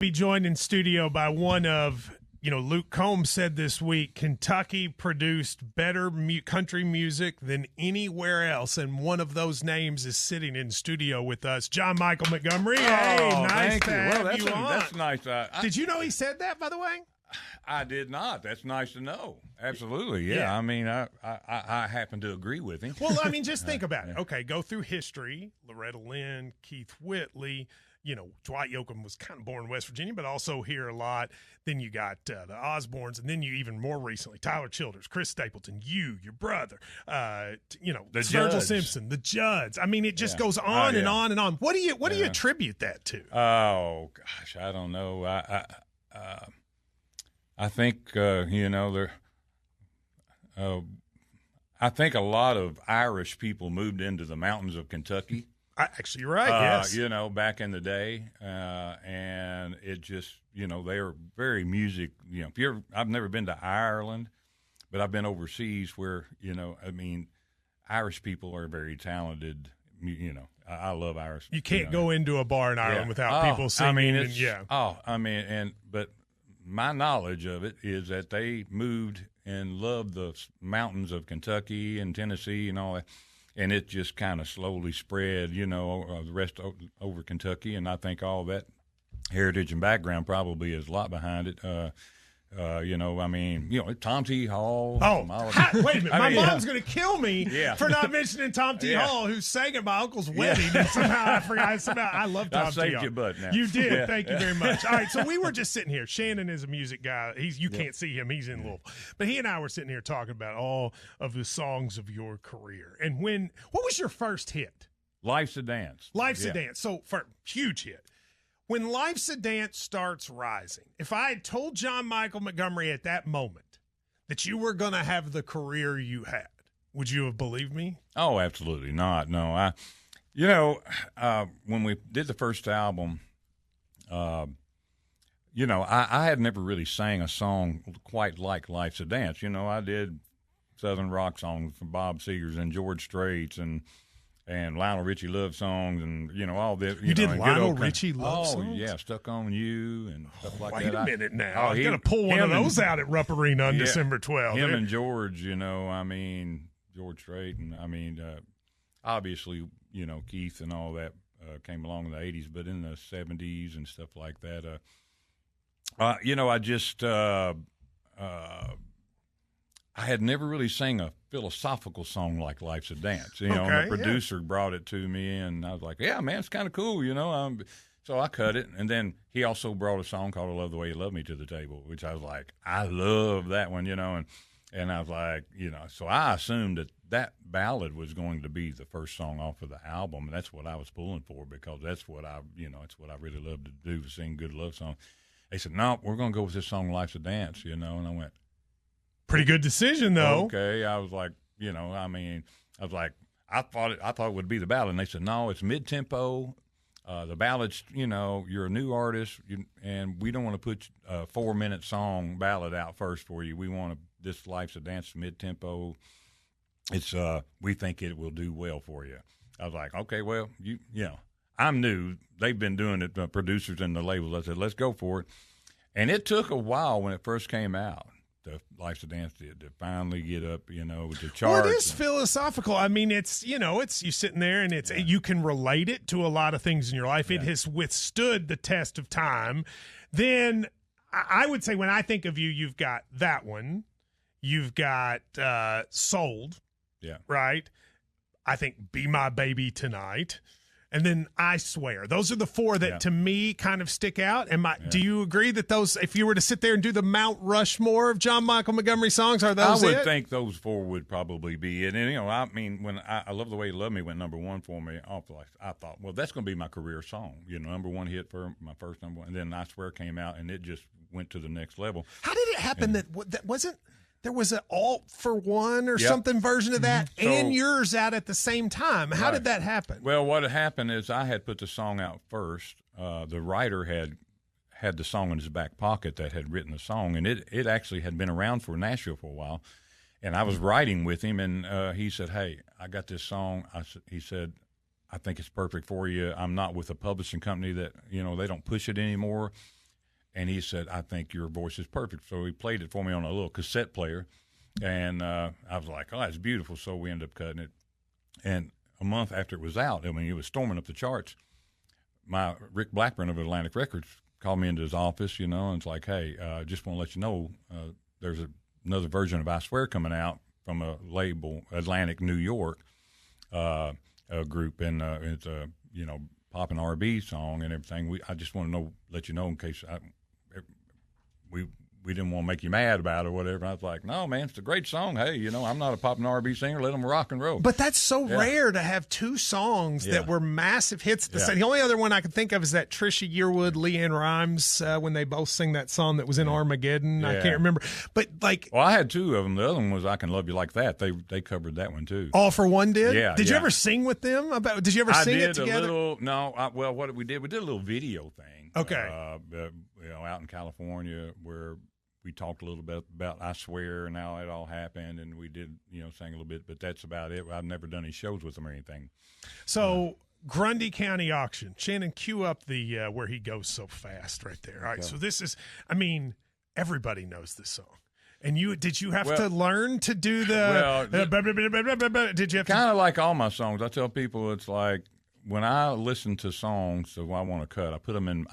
Be joined in studio by one of, Luke Combs said this week, Kentucky produced better country music than anywhere else, and one of those names is sitting in studio with us, John Michael Montgomery. Hey, nice to have you on. That's nice. Did you know he said that, by the way? I did not. That's nice to know. Absolutely, yeah. I mean, I happen to agree with him. Well, I mean, just think about it. Okay, go through history. Loretta Lynn, Keith Whitley. Dwight Yoakam was kind of born in West Virginia, but also here a lot. Then you got the Osbournes, and then you even more recently, Tyler Childers, Chris Stapleton, your brother, Virgil Simpson, the Judds. I mean, it just goes on and on and on. What do you attribute that to? Oh gosh, I don't know. I think I think a lot of Irish people moved into the mountains of Kentucky. Actually, you're right. Yes, back in the day, and it just they are very music. I've never been to Ireland, but I've been overseas where Irish people are very talented. I love Irish. You can't go into a bar in Ireland without people singing. But my knowledge of it is that they moved and loved the mountains of Kentucky and Tennessee and all that. And it just kind of slowly spread, the rest over Kentucky. And I think all that heritage and background probably is a lot behind it. Tom T. Hall. Wait a minute. My mom's going to kill me for not mentioning Tom T. Hall, who sang at my uncle's wedding. And somehow I forgot. I love Tom T. Hall. I saved your butt now. You did. Yeah. Thank you very much. All right, so we were just sitting here. Shannon is a music guy. You can't see him. He's in Louisville. But he and I were sitting here talking about all of the songs of your career. And what was your first hit? Life's a Dance. Life's a Dance. So, huge hit. When Life's a Dance starts rising, if I had told John Michael Montgomery at that moment that you were going to have the career you had, would you have believed me? Oh, absolutely not. No, when we did the first album, I had never really sang a song quite like Life's a Dance. I did Southern rock songs from Bob Seger's and George Strait's and Lionel Richie love songs and, all this. You did Lionel Richie love songs? Oh, yeah, Stuck on You and stuff like that. Wait a minute now. I'm going to pull one of those out at Rupp Arena on December 12th. Him and George, George Strait and, obviously, Keith and all that came along in the 80s, but in the 70s and stuff like that, I just I had never really sang a philosophical song like Life's a Dance. And the producer brought it to me, and I was like, yeah, man, it's kind of cool, So I cut it, and then he also brought a song called I Love the Way You Love Me to the table, which I was like, I love that one, and I was like, so I assumed that ballad was going to be the first song off of the album, and that's what I was pulling for because that's what I really love to do, sing good love songs. They said, no, we're going to go with this song, Life's a Dance, and I went, pretty good decision, though. Okay, I was like, I thought it would be the ballad, and they said, no, it's mid-tempo. The ballads, you're a new artist, and we don't want to put a 4-minute song ballad out first for you. We want this Life's a Dance mid-tempo. It's we think it will do well for you. I was like, okay, well, I'm new. They've been doing it, the producers and the labels. I said, let's go for it. And it took a while when it first came out. The Life's a Dance to finally get up, to charts. Well, it is philosophical. I mean, it's you sitting there and you can relate it to a lot of things in your life. It has withstood the test of time. Then I would say when I think of you, you've got that one. You've got Sold. Yeah. Right? I think Be My Baby Tonight. And then I Swear. Those are the four that to me kind of stick out. Do you agree that those, if you were to sit there and do the Mount Rushmore of John Michael Montgomery songs, are those I would think those four would probably be it. And, when I Love the Way You Love Me went number one for me, I thought, well, that's going to be my career song. Number one hit for my first number one. And then I Swear came out, and it just went to the next level. How did it happen that wasn't – there was an Alt for One or something version of that, and yours out at the same time. How did that happen? Well, what had happened is I had put the song out first. The writer had the song in his back pocket that had written the song, and it actually had been around for Nashville for a while. And I was writing with him, and he said, hey, I got this song. He said, I think it's perfect for you. I'm not with a publishing company that, they don't push it anymore. And he said, I think your voice is perfect. So he played it for me on a little cassette player. And I was like, oh, that's beautiful. So we ended up cutting it. And a month after it was out, I mean, it was storming up the charts. Rick Blackburn of Atlantic Records called me into his office, and it's like, hey, just want to let you know there's another version of I Swear coming out from a label, Atlantic New York a group. And it's a, pop and R&B song and everything. I just want to let you know in case we didn't want to make you mad about it or whatever. And I was like, no, man, it's a great song. Hey, I'm not a pop and R&B singer. Let them rock and roll. But that's so rare to have two songs that were massive hits. The only other one I can think of is that Trisha Yearwood, LeAnn Rimes, when they both sing that song that was in Armageddon. Yeah. I can't remember. But well, I had two of them. The other one was I Can Love You Like That. They covered that one too. All for One did? Yeah. Did you ever sing with them? Did you ever sing it together? What did we did? We did a little video thing. Okay. Out in California where we talked a little bit about I Swear and how it all happened, and we did, sang a little bit, but that's about it. I've never done any shows with them or anything. So Grundy County Auction. Shannon, cue up the where he goes so fast right there. All right, so this is, everybody knows this song. And did you have to learn to do did you have kind of like all my songs. I tell people it's like, when I listen to songs that I want to cut, I'd put them in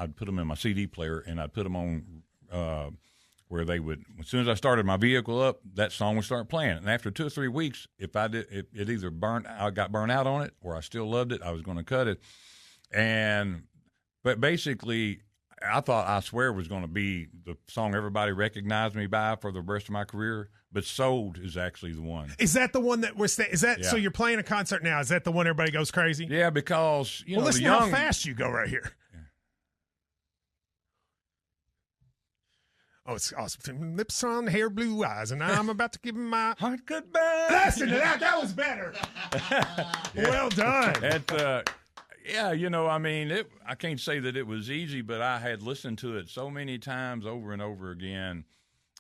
my CD player, and I'd put them on where they would, as soon as I started my vehicle up, that song would start playing. And after 2 or 3 weeks, if I did, it either I got burnt out on it, or I still loved it, I was going to cut it. But basically, I thought I Swear was going to be the song everybody recognized me by for the rest of my career. But Sold is actually the one. Is that the one that was? So you're playing a concert now? Is that the one everybody goes crazy? Yeah, because listen how fast you go right here. Yeah. Oh, it's awesome. Lips on, hair, blue eyes, and I'm about to give him my heart goodbye. Listen to that. That was better. Well done. I can't say that it was easy, but I had listened to it so many times over and over again.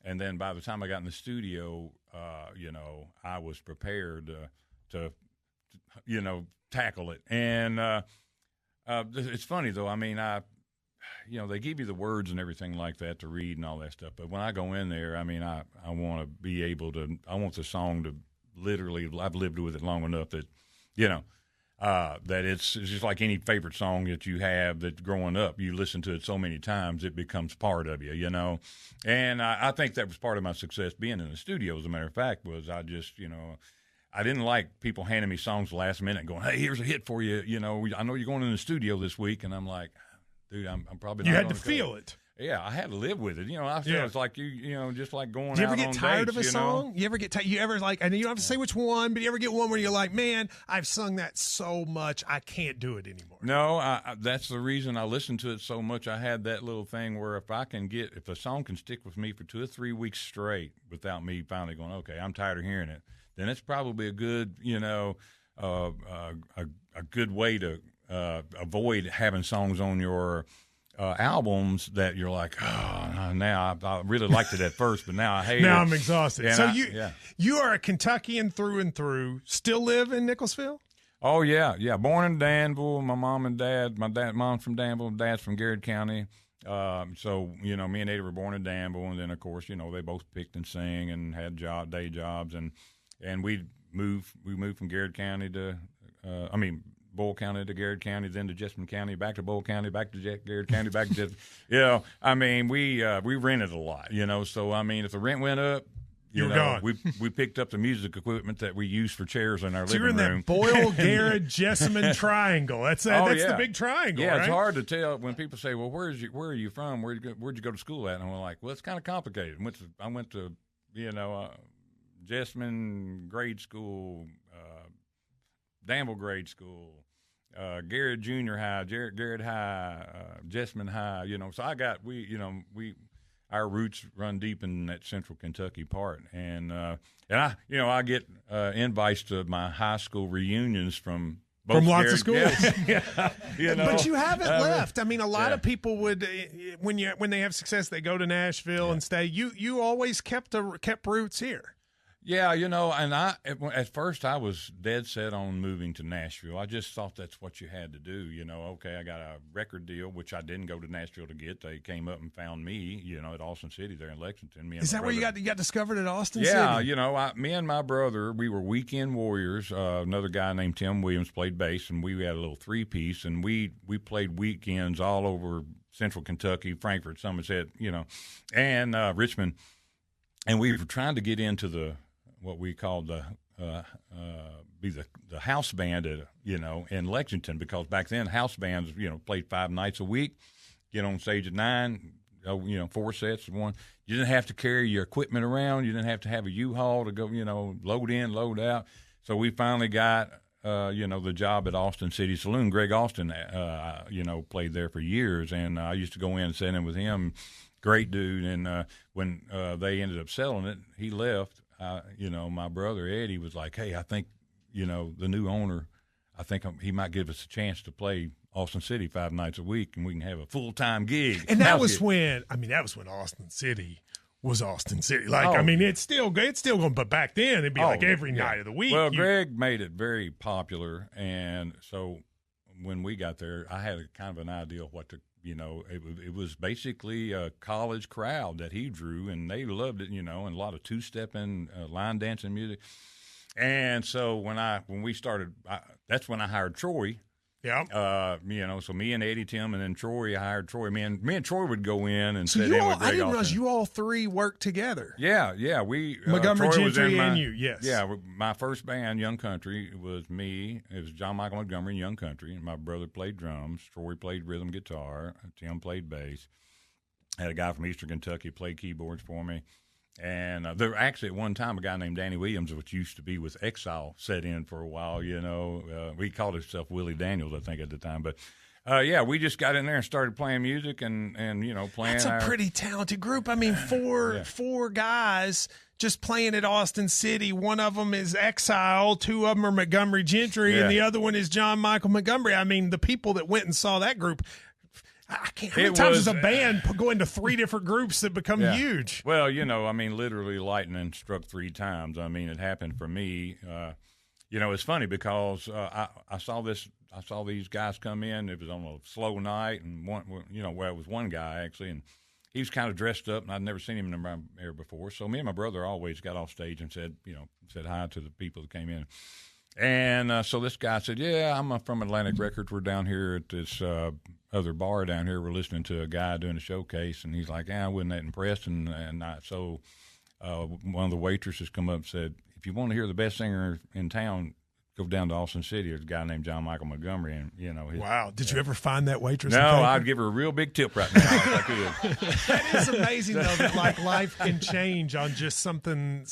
And then by the time I got in the studio, I was prepared to tackle it. And it's funny, though. They give you the words and everything like that to read and all that stuff. But when I go in there, I want to be able to – I want the song to literally – I've lived with it long enough that, that it's just like any favorite song that you have that growing up, you listen to it so many times, it becomes part of you, And I think that was part of my success being in the studio, as a matter of fact, was I just, I didn't like people handing me songs last minute going, hey, here's a hit for you. I know you're going in the studio this week. And I'm like, dude, I'm probably not. You had to feel it. Yeah, I had to live with it. I feel it's like just like going out on dates. Do you ever get tired of a song? You ever get tired? You ever and you don't have to say which one, but you ever get one where you're like, man, I've sung that so much, I can't do it anymore. No, that's the reason I listen to it so much. I had that little thing where if a song can stick with me for 2 or 3 weeks straight without me finally going, okay, I'm tired of hearing it, then it's probably a good, a good way to avoid having songs on your albums that you're like, oh, now I really liked it at first, but now I hate it. Now I'm exhausted. And so you are a Kentuckian through and through. Still live in Nicholsville? Oh yeah. Born in Danville. My mom and dad. Mom's from Danville. Dad's from Garrett County. So me and Ada were born in Danville, and then of course they both picked and sang and had day jobs, and we moved from Garrett County to Boyle County to Garrett County, then to Jessamine County, back to Boyle County, back to Garrett County, back to Jessamine. We rented a lot, so if the rent went up, you were gone. We picked up the music equipment that we used for chairs in our living room. So you're in that Boyle, Garrett, Jessamine triangle. That's the big triangle, yeah, right? It's hard to tell when people say, well, where are you from? Where'd you go to school at? And I'm like, well, it's kind of complicated. I went to Jessamine grade school, Danville grade school, Garrett Junior High, Garrett High, Jessamine High. So our roots run deep in that central Kentucky part, and I get invites to my high school reunions from lots of schools. Yeah. But you haven't left. A lot of people would when they have success, they go to Nashville and stay. You always kept roots here. Yeah, and at first I was dead set on moving to Nashville. I just thought that's what you had to do. Okay, I got a record deal, which I didn't go to Nashville to get. They came up and found me, at Austin City there in Lexington. Is that where you got discovered at Austin City? Yeah, me and my brother, we were weekend warriors. Another guy named Tim Williams played bass, and we had a little three-piece, and we played weekends all over Central Kentucky, Frankfort, Somerset, and Richmond. And we were trying to get into what we called the house band in Lexington, because back then house bands played 5 nights a week, get on stage at 9, 4 sets of one. You didn't have to carry your equipment around. You didn't have to have a U-Haul to go load in, load out. So we finally got the job at Austin City Saloon. Greg Austin played there for years, and I used to go in and sit in with him. Great dude. And when they ended up selling it, he left. My brother Eddie was like, "Hey, I think, the new owner, I think he might give us a chance to play Austin City 5 nights a week, and we can have a full-time gig." And that was when Austin City was Austin City. It's still going, but back then it'd be every night of the week. Well, Greg made it very popular, and so when we got there, I had kind of an idea of what to. It was basically a college crowd that he drew, and they loved it, and a lot of two-stepping, line dancing music. And so when we started, that's when I hired Troy. Yeah. So me and Eddie, Tim, and then Troy, I hired Troy. Me and Troy would go in and sit in I with Greg didn't realize Austin. you all three worked together. Yeah. We Montgomery Troy was Gentry in and you, yes. Yeah, my first band, Young Country, was me. It was John Michael Montgomery and Young Country. And my brother played drums. Troy played rhythm guitar. Tim played bass. I had a guy from Eastern Kentucky played keyboards for me. And there were actually at one time a guy named Danny Williams, which used to be with Exile, set in for a while. He called himself Willie Daniels, I think, at the time. But we just got in there and started playing music and playing. That's a pretty talented group. I mean, four guys just playing at Austin City. One of them is Exile, 2 of them are Montgomery Gentry, and the other one is John Michael Montgomery. I mean, the people that went and saw that group. How many times does a band go into 3 different groups that become huge? Well, literally lightning struck 3 times. I mean, it happened for me. It's funny because I saw these guys come in. It was on a slow night, and it was one guy actually, and he was kind of dressed up, and I'd never seen him in my hair before. So me and my brother always got off stage and said hi to the people that came in. And so this guy said, "Yeah, I'm from Atlantic Records. We're down here at this other bar down here. We're listening to a guy doing a showcase." And he's like, "I wasn't that impressed." So one of the waitresses come up and said, "If you want to hear the best singer in town, go down to Austin City. There's a guy named John Michael Montgomery." And wow, did you ever find that waitress? No, I'd give her a real big tip right now if I could. That is amazing, though, that life can change on just something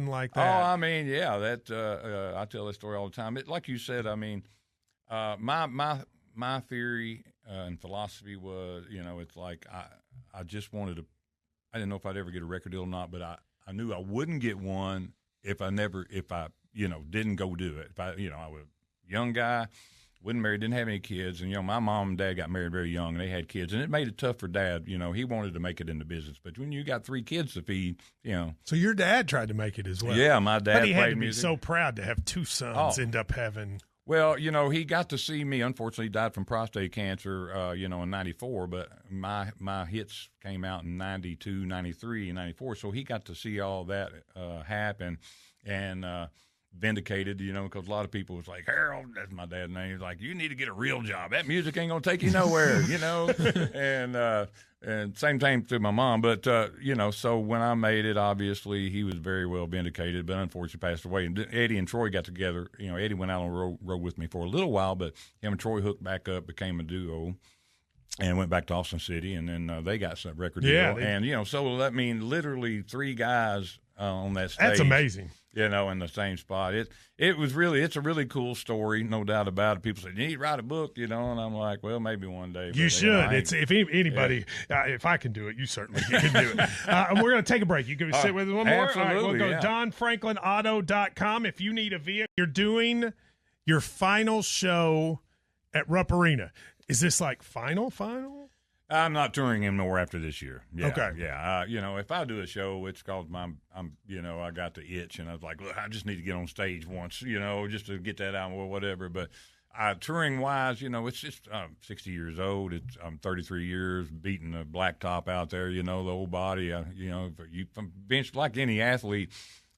like that. Oh, I mean, yeah, that I tell that story all the time. Like you said, I mean, my theory and philosophy was, it's like I just wanted to. I didn't know if I'd ever get a record deal or not, but I knew I wouldn't get one if I didn't go do it. If I was a young guy, wasn't married, didn't have any kids, and my mom and dad got married very young, and they had kids, and it made it tough for Dad. He wanted to make it in the business, but when you got 3 kids to feed, So your dad tried to make it as well. Yeah, my dad. But he had to be music. so proud to have 2 sons end up having. Well, he got to see me. Unfortunately, he died from prostate cancer, in 94, but my hits came out in 92, 93, and 94, so he got to see all that happen and vindicated, because a lot of people was like, "Harold," that's my dad's name, he's like, "You need to get a real job. That music ain't going to take you nowhere," and same thing to my mom. But, so when I made it, obviously he was very well vindicated, but unfortunately passed away. And Eddie and Troy got together. Eddie went out on the road with me for a little while, but him and Troy hooked back up, became a duo, and went back to Austin City, and then they got some record deal. And, so that mean literally 3 guys on that stage. That's amazing. In the same spot. It's a really cool story, no doubt about it. People say, "You need to write a book," and I'm like, well, maybe one day. You should. If anybody, if I can do it, you certainly can do it. And we're going to take a break. You can sit with us one more? Absolutely, all right, we'll go DonFranklinAuto.com. If you need a vehicle, you're doing your final show at Rupp Arena. Is this like final? I'm not touring anymore after this year. Yeah, okay. Yeah. If I do a show, it's called I got the itch, and I was like, look, I just need to get on stage once, just to get that out or whatever. But touring wise, it's just I'm 60 years old. I'm 33 years beating a blacktop out there. The old body. You bench like any athlete.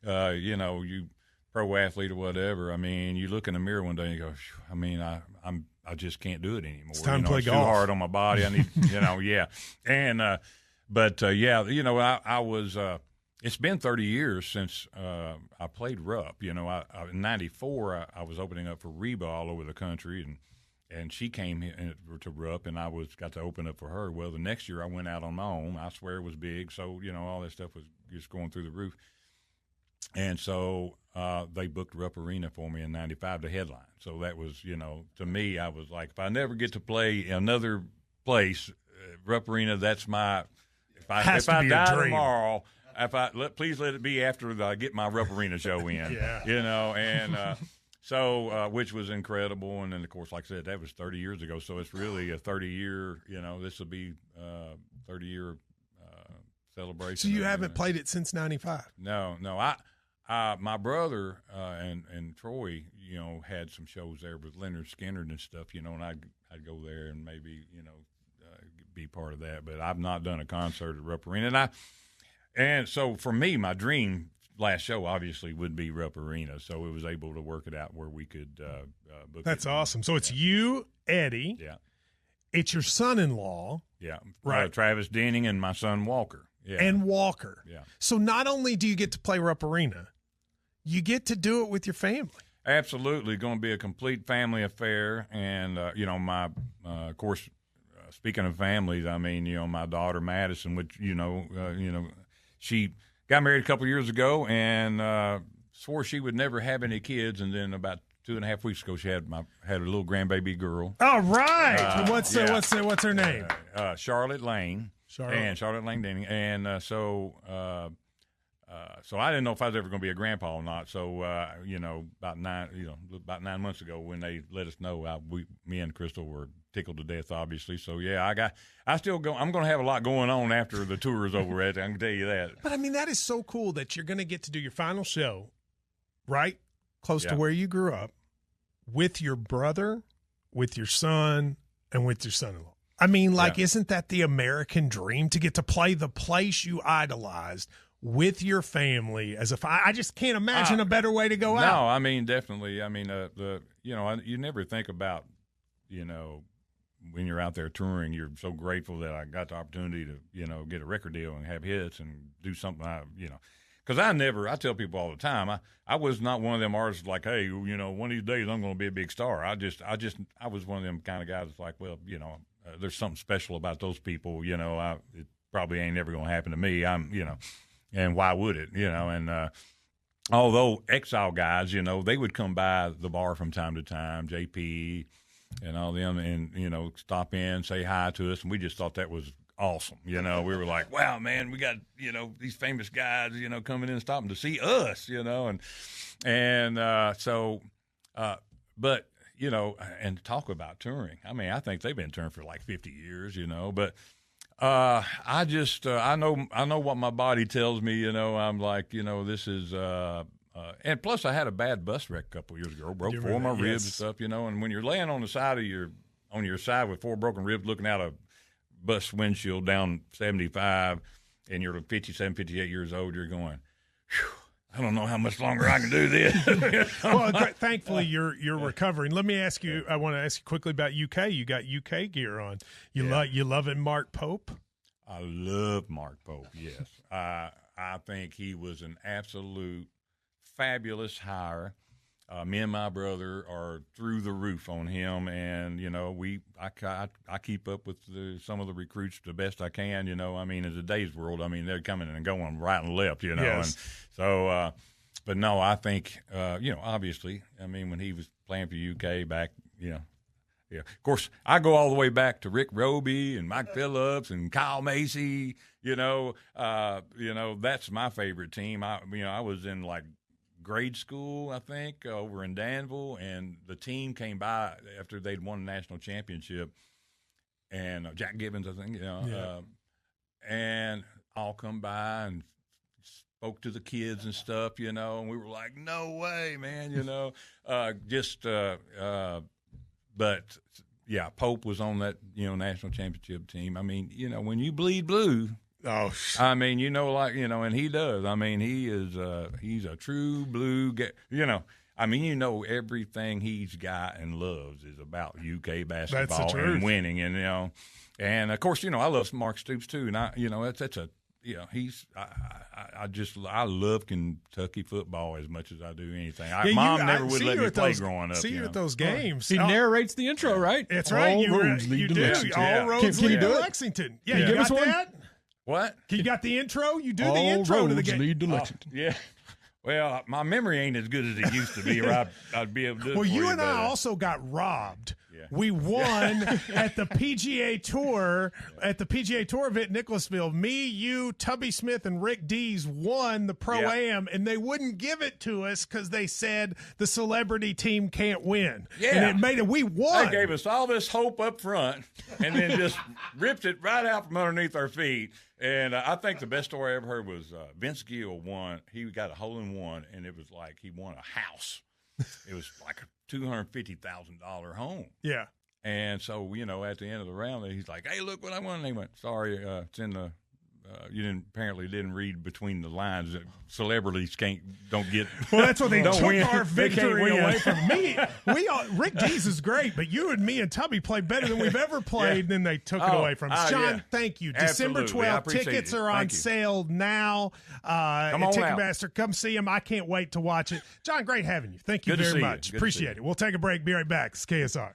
You pro athlete or whatever. I mean, you look in the mirror one day and you go, I just can't do it anymore. It's time to play golf. Too hard on my body. I need, yeah. And, I was, it's been 30 years since I played Rupp. In 94, I was opening up for Reba all over the country, and she came to Rupp, and I got to open up for her. Well, the next year I went out on my own. I swear it was big. So, all that stuff was just going through the roof. And so they booked Rupp Arena for me in 95 to headline. So that was, to me, I was like, if I never get to play another place, Rupp Arena, that's my – if I die tomorrow, please let it be after I get my Rupp Arena show in. Yeah. So which was incredible. And then, of course, like I said, that was 30 years ago. So it's really a 30-year, this will be 30-year celebration. So you haven't played it since 95? No. My brother and Troy, had some shows there with Leonard Skinner and stuff, and I'd go there and maybe, be part of that. But I've not done a concert at Rupp Arena. And so for me, my dream last show obviously would be Rupp Arena. So it was able to work it out where we could book it. That's awesome. So it's you, Eddie. Yeah. It's your son-in-law. Yeah. Right. Travis Denning and my son Walker. Yeah. And Walker. Yeah. So not only do you get to play Rupp Arena, you get to do it with your family. Absolutely. Going to be a complete family affair. And, of course, speaking of families, I mean, my daughter Madison, which, she got married a couple years ago and swore she would never have any kids. And then about 2.5 weeks ago, she had a little grandbaby girl. All right. What's her name? Charlotte Lane. Charlotte Lane Denning. And so I didn't know if I was ever going to be a grandpa or not. So, about 9 months ago when they let us know, me and Crystal were tickled to death, obviously. So, yeah, I'm going to have a lot going on after the tour is over. I can tell you that. But, I mean, that is so cool that you're going to get to do your final show right close to where you grew up with your brother, with your son, and with your son-in-law. I mean, isn't that the American dream, to get to play the place you idolized with your family? As if I just can't imagine a better way to go out. No, I mean, definitely. I mean, you never think about, when you're out there touring, you're so grateful that I got the opportunity to, get a record deal and have hits and do something, because I tell people all the time, I was not one of them artists like, hey, one of these days I'm going to be a big star. I was one of them kind of guys that's like, well, there's something special about those people, it probably ain't ever going to happen to me. And why would it, and although Exile guys, they would come by the bar from time to time, JP and all them, and, stop in, say hi to us, and we just thought that was awesome. We were like, wow, man, we got, these famous guys, coming in and stopping to see us, but, and talk about touring. I mean, I think they've been touring for like 50 years, but I know what my body tells me, I'm like, this is, and plus I had a bad bus wreck a couple years ago, broke 4 of my ribs and stuff, and when you're laying on the side of on your side with 4 broken ribs looking out a bus windshield down 75 and you're 57, 58 years old, you're going, whew, I don't know how much longer I can do this. Well, thankfully you're recovering. Let me ask you. I want to ask you quickly about UK. You got UK gear on. You love it, Mark Pope. I love Mark Pope. Yes, I think he was an absolute fabulous hire. Me and my brother are through the roof on him, and I keep up with some of the recruits the best I can. I mean, in today's world, I mean, they're coming and going right and left. Yes. And so, but no, I think obviously, I mean, when he was playing for UK back, yeah. Of course, I go all the way back to Rick Roby and Mike Phillips and Kyle Macy. That's my favorite team. I was in like grade school, I think, over in Danville, and the team came by after they'd won a national championship, and Jack Gibbons, I think, and all come by and spoke to the kids and stuff, and we were like, no way, man, but yeah, Pope was on that, national championship team. I mean, when you bleed blue, I mean, and he does. I mean, he's a true blue guy, I mean, everything he's got and loves is about UK basketball and winning, and of course, I love Mark Stoops too, and I love Kentucky football as much as I do anything. Mom never would let me play growing up. See you at those games. He narrates the intro, right? That's right. All roads lead to Lexington. All roads lead to Lexington. Yeah, you got that? What? You got the intro? You do the intro to the game. All roads lead to Lexington. Yeah. Well, my memory ain't as good as it used to be, or I'd be able to do it. Well, you and I also got robbed. Yeah. We won at the PGA Tour, at the PGA Tour event in Nicholasville. Me, you, Tubby Smith, and Rick Dees won the Pro-Am, and they wouldn't give it to us because they said the celebrity team can't win. Yeah. And it made it, we won. They gave us all this hope up front and then just ripped it right out from underneath our feet. And I think the best story I ever heard was Vince Gill won. He got a hole-in-one, and it was like he won a house. It was like a $250,000 home. Yeah. And so, at the end of the round, he's like, hey, look what I won. And they went, sorry, it's in the you apparently didn't read between the lines. Celebrities don't get. Well, that's what they took win. our victory away from me. Rick Dees is great, but you and me and Tubby played better than we've ever played. And then they took it away from us. John, thank you. December 12th, tickets are on sale now. Come on Ticketmaster, come see him. I can't wait to watch it. John, great having you. Thank you very much. Appreciate it. We'll take a break. Be right back. It's KSR.